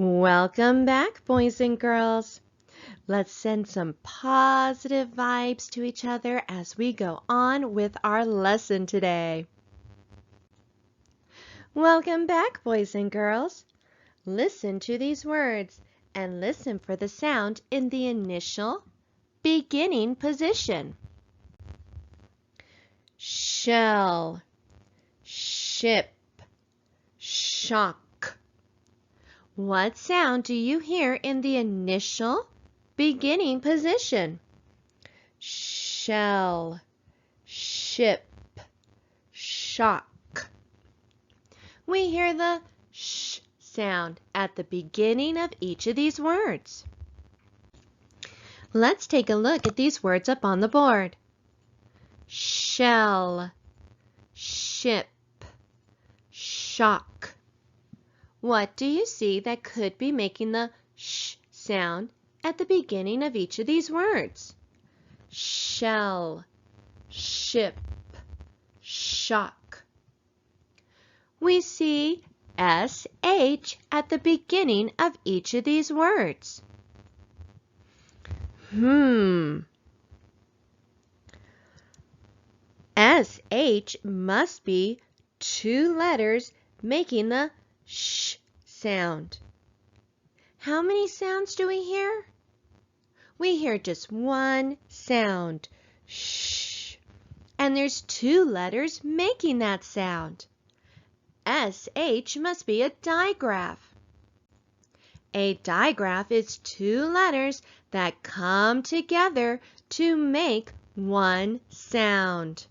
Welcome back, boys and girls. Let's send some positive vibes to each other as we go on with our lesson today. Welcome back, boys and girls. Listen to these words and listen for the sound in the initial beginning position. Shell, ship, shock. What sound do you hear in the initial beginning position? Shell, ship, shock. We hear the sh sound at the beginning of each of these words. Let's take a look at these words up on the board. Shell, ship, shock. What do you see that could be making the sh sound at the beginning of each of these words? Shell, ship, shock. We see SH at the beginning of each of these words. SH must be two letters making the sh sound. How many sounds do we hear? We hear just one sound, sh, and there's two letters making that sound. SH must be a digraph. A digraph is two letters that come together to make one sound.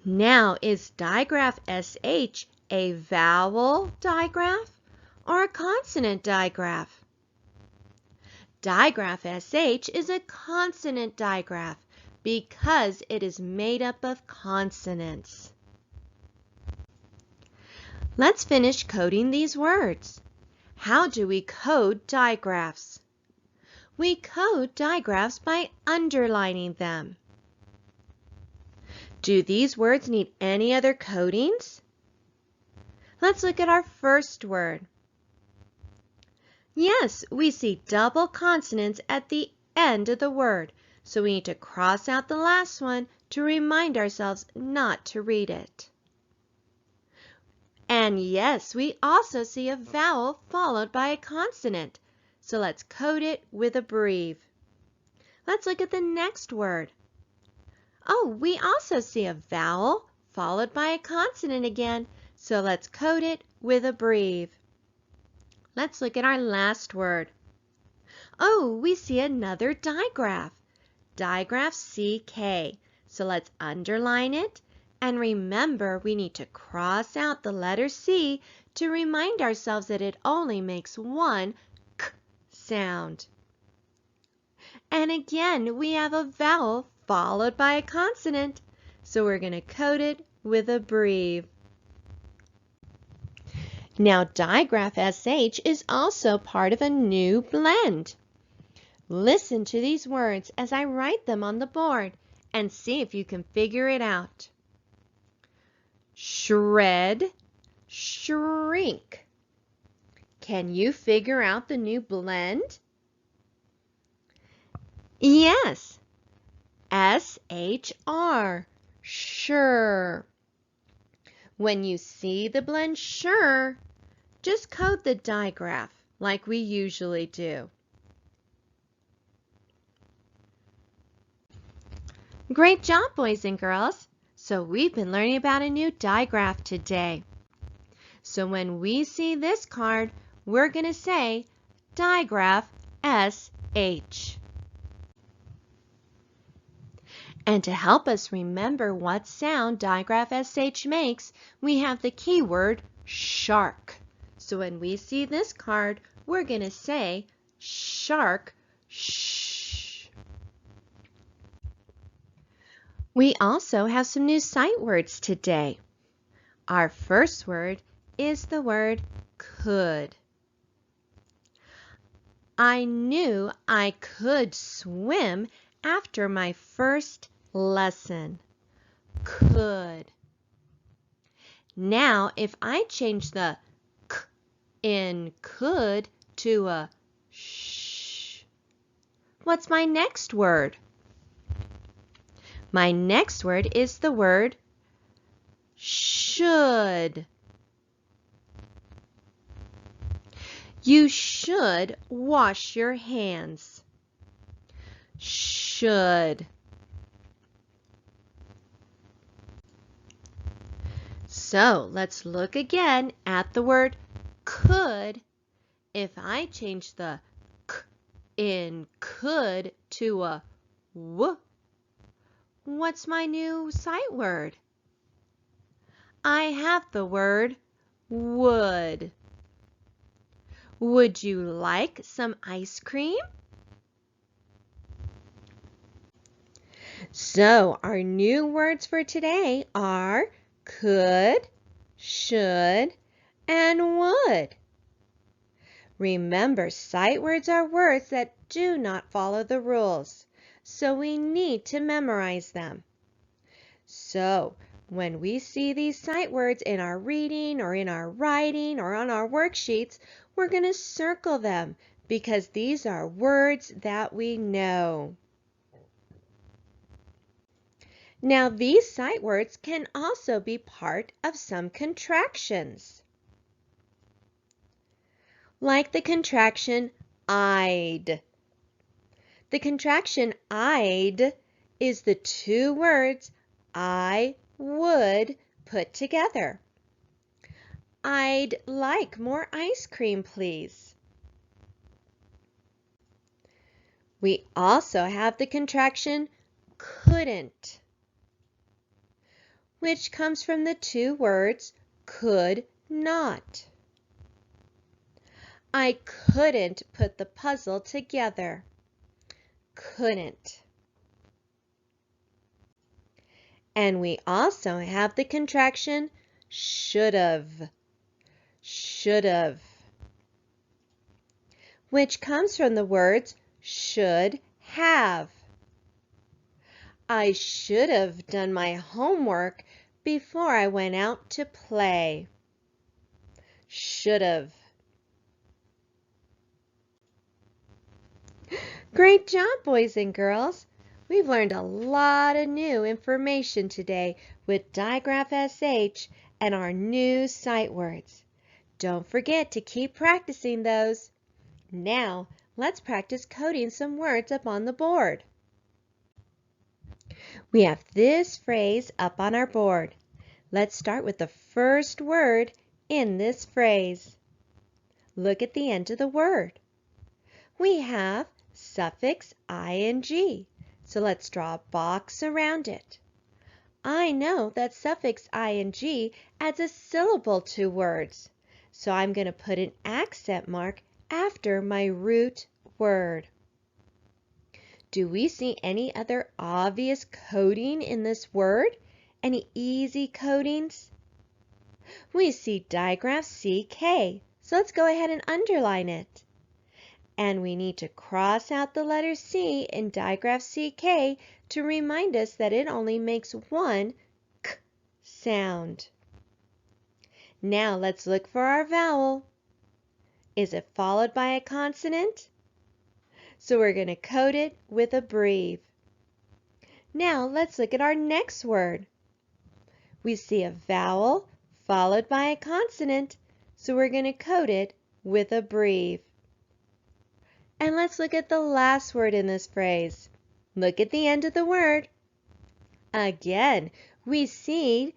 Now, is digraph SH a vowel digraph or a consonant digraph? Digraph SH is a consonant digraph because it is made up of consonants. Let's finish coding these words. How do we code digraphs? We code digraphs by underlining them. Do these words need any other codings? Let's look at our first word. Yes, we see double consonants at the end of the word, so we need to cross out the last one to remind ourselves not to read it. And yes, we also see a vowel followed by a consonant, so let's code it with a breve. Let's look at the next word. Oh, we also see a vowel followed by a consonant again, so let's code it with a breve. Let's look at our last word. Oh, we see another digraph. Digraph CK. So let's underline it. And remember, we need to cross out the letter C to remind ourselves that it only makes one K sound. And again, we have a vowel followed by a consonant. So we're going to code it with a breve. Now, digraph SH is also part of a new blend. Listen to these words as I write them on the board and see if you can figure it out. Shred, shrink. Can you figure out the new blend? Yes. SHR, sure. When you see the blend sure, just code the digraph like we usually do. Great job, boys and girls. So we've been learning about a new digraph today. So when we see this card, we're going to say digraph SH. And to help us remember what sound digraph SH makes, we have the keyword shark. So when we see this card, we're going to say shark, shh. We also have some new sight words today. Our first word is the word could. I knew I could swim after my first lesson. Could. Now, if I change the k in could to a sh. What's my next word? My next word is the word should. You should wash your hands. Should. So let's look again at the word could. If I change the k in could to a w, what's my new sight word? I have the word would. Would you like some ice cream? So our new words for today are could, should, and would. Remember, sight words are words that do not follow the rules, so we need to memorize them. So, when we see these sight words in our reading or in our writing or on our worksheets, we're going to circle them because these are words that we know. Now, these sight words can also be part of some contractions, like the contraction I'd. The contraction I'd is the two words I would put together. I'd like more ice cream, please. We also have the contraction couldn't, which comes from the two words could not. I couldn't put the puzzle together. Couldn't. And we also have the contraction should've. Should've, which comes from the words should have. I should have done my homework before I went out to play. Should have. Great job, boys and girls. We've learned a lot of new information today with digraph SH and our new sight words. Don't forget to keep practicing those. Now, let's practice coding some words up on the board. We have this phrase up on our board. Let's start with the first word in this phrase. Look at the end of the word. We have suffix ing, so let's draw a box around it. I know that suffix ing adds a syllable to words, so I'm going to put an accent mark after my root word. Do we see any other obvious coding in this word? Any easy codings? We see digraph CK, so let's go ahead and underline it. And we need to cross out the letter C in digraph CK to remind us that it only makes one k sound. Now let's look for our vowel. Is it followed by a consonant? So we're going to code it with a breve. Now let's look at our next word. We see a vowel followed by a consonant, so we're going to code it with a breve. And let's look at the last word in this phrase. Look at the end of the word. Again, we see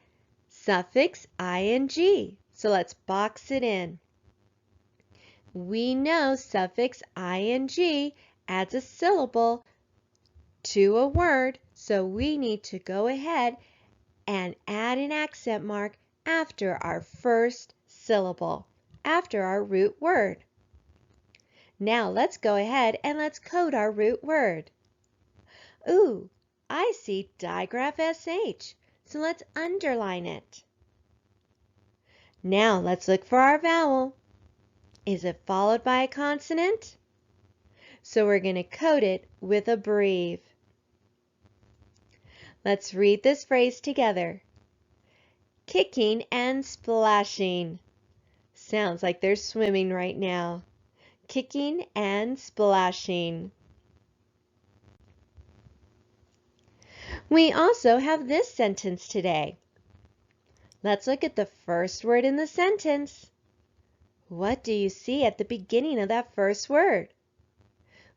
suffix ing, so let's box it in. We know suffix ing adds a syllable to a word, so we need to go ahead and add an accent mark after our first syllable, after our root word. Now let's go ahead and let's code our root word. Ooh, I see digraph SH, so let's underline it. Now let's look for our vowel. Is it followed by a consonant? So we're going to code it with a breve. Let's read this phrase together. Kicking and splashing. Sounds like they're swimming right now, kicking and splashing. We also have this sentence today. Let's look at the first word in the sentence. What do you see at the beginning of that first word?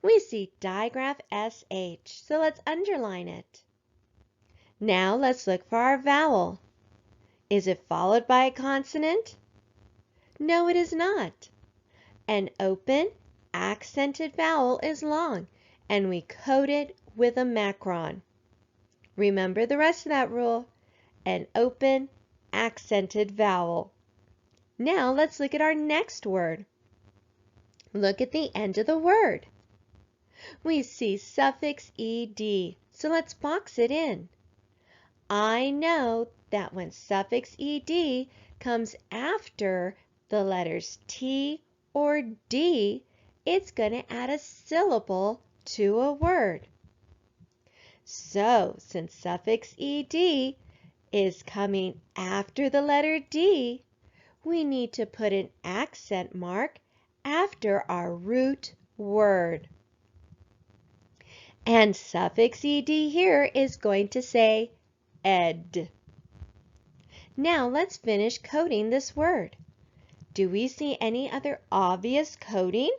We see digraph SH, so let's underline it. Now let's look for our vowel. Is it followed by a consonant? No, it is not. An open, accented vowel is long, and we coat it with a macron. Remember the rest of that rule. An open, accented vowel. Now let's look at our next word. Look at the end of the word. We see suffix ed, so let's box it in. I know that when suffix ed comes after the letters T or D, it's going to add a syllable to a word. So, since suffix ed is coming after the letter D, we need to put an accent mark after our root word. And suffix ed here is going to say ed. Now let's finish coding this word. Do we see any other obvious coding?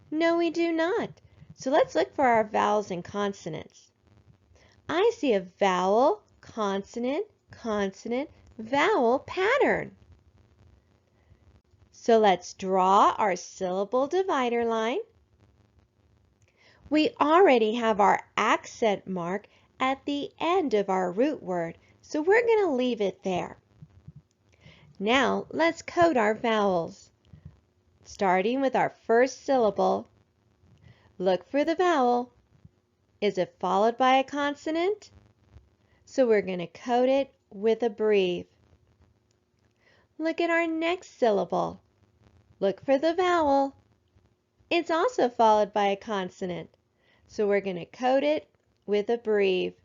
No, we do not. So let's look for our vowels and consonants. I see a vowel, consonant, consonant, vowel pattern. So let's draw our syllable divider line. We already have our accent mark at the end of our root word, so we're going to leave it there. Now let's code our vowels. Starting with our first syllable, look for the vowel. Is it followed by a consonant? So we're going to code it with a breve. Look at our next syllable. Look for the vowel. It's also followed by a consonant, so we're going to code it with a breve.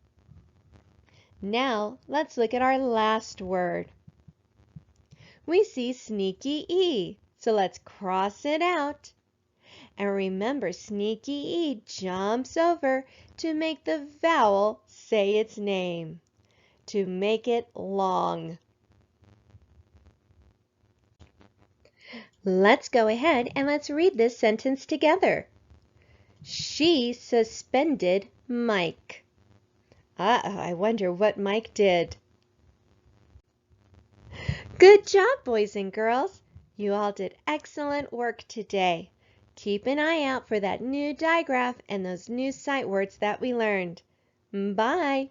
Now let's look at our last word. We see sneaky E, so let's cross it out. And remember, sneaky E jumps over to make the vowel say its name, to make it long. Let's go ahead and let's read this sentence together. She suspended Mike. I wonder what Mike did. Good job, boys and girls. You all did excellent work today. Keep an eye out for that new digraph and those new sight words that we learned. Bye.